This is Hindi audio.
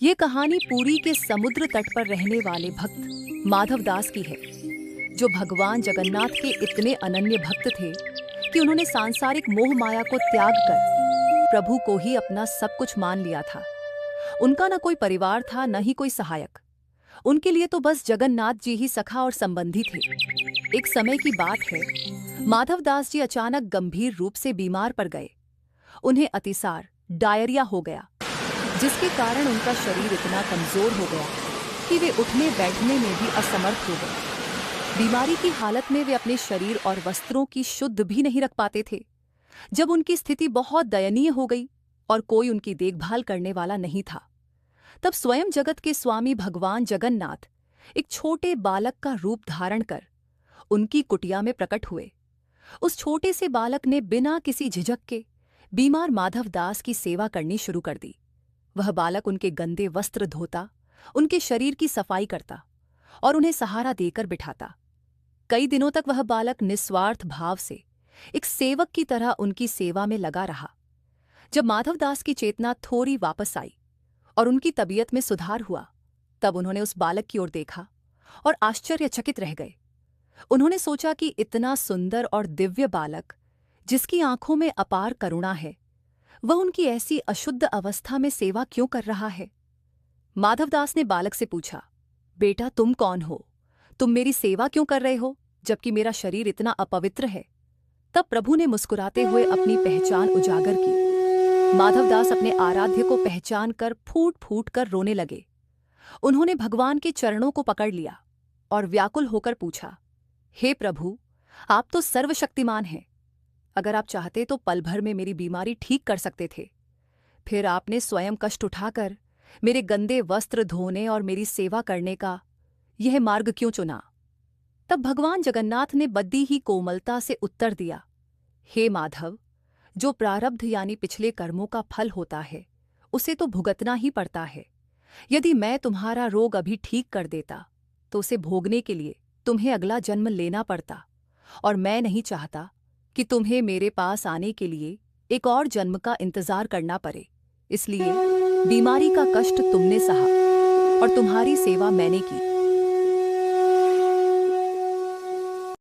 ये कहानी पुरी के समुद्र तट पर रहने वाले भक्त माधव दास की है, जो भगवान जगन्नाथ के इतने अनन्य भक्त थे कि उन्होंने सांसारिक मोह माया को त्याग कर प्रभु को ही अपना सब कुछ मान लिया था। उनका न कोई परिवार था, न ही कोई सहायक। उनके लिए तो बस जगन्नाथ जी ही सखा और संबंधी थे। एक समय की बात है, माधव दास जी अचानक गंभीर रूप से बीमार पड़ गए। उन्हें अतिसार, डायरिया हो गया, जिसके कारण उनका शरीर इतना कमजोर हो गया कि वे उठने बैठने में भी असमर्थ हो गए। बीमारी की हालत में वे अपने शरीर और वस्त्रों की शुद्ध भी नहीं रख पाते थे। जब उनकी स्थिति बहुत दयनीय हो गई और कोई उनकी देखभाल करने वाला नहीं था, तब स्वयं जगत के स्वामी भगवान जगन्नाथ एक छोटे बालक का रूप धारण कर उनकी कुटिया में प्रकट हुए। उस छोटे से बालक ने बिना किसी झिझक के बीमार माधव दास की सेवा करनी शुरू कर दी। वह बालक उनके गंदे वस्त्र धोता, उनके शरीर की सफाई करता और उन्हें सहारा देकर बिठाता। कई दिनों तक वह बालक निस्वार्थ भाव से एक सेवक की तरह उनकी सेवा में लगा रहा। जब माधव दास की चेतना थोड़ी वापस आई और उनकी तबीयत में सुधार हुआ, तब उन्होंने उस बालक की ओर देखा और आश्चर्यचकित रह गए। उन्होंने सोचा कि इतना सुंदर और दिव्य बालक, जिसकी आंखों में अपार करुणा है, वह उनकी ऐसी अशुद्ध अवस्था में सेवा क्यों कर रहा है। माधवदास ने बालक से पूछा, बेटा तुम कौन हो? तुम मेरी सेवा क्यों कर रहे हो, जबकि मेरा शरीर इतना अपवित्र है? तब प्रभु ने मुस्कुराते हुए अपनी पहचान उजागर की। माधवदास अपने आराध्य को पहचान कर फूट फूट कर रोने लगे। उन्होंने भगवान के चरणों को पकड़ लिया और व्याकुल होकर पूछा, हे प्रभु, आप तो सर्वशक्तिमान हैं। अगर आप चाहते तो पल भर में मेरी बीमारी ठीक कर सकते थे। फिर आपने स्वयं कष्ट उठाकर मेरे गंदे वस्त्र धोने और मेरी सेवा करने का यह मार्ग क्यों चुना? तब भगवान जगन्नाथ ने बद्दी ही कोमलता से उत्तर दिया, हे माधव, जो प्रारब्ध यानी पिछले कर्मों का फल होता है, उसे तो भुगतना ही पड़ता है। यदि मैं तुम्हारा रोग अभी ठीक कर देता, तो उसे भोगने के लिए तुम्हें अगला जन्म लेना पड़ता, और मैं नहीं चाहता कि तुम्हें मेरे पास आने के लिए एक और जन्म का इंतजार करना पड़े। इसलिए बीमारी का कष्ट तुमने सहा और तुम्हारी सेवा मैंने की।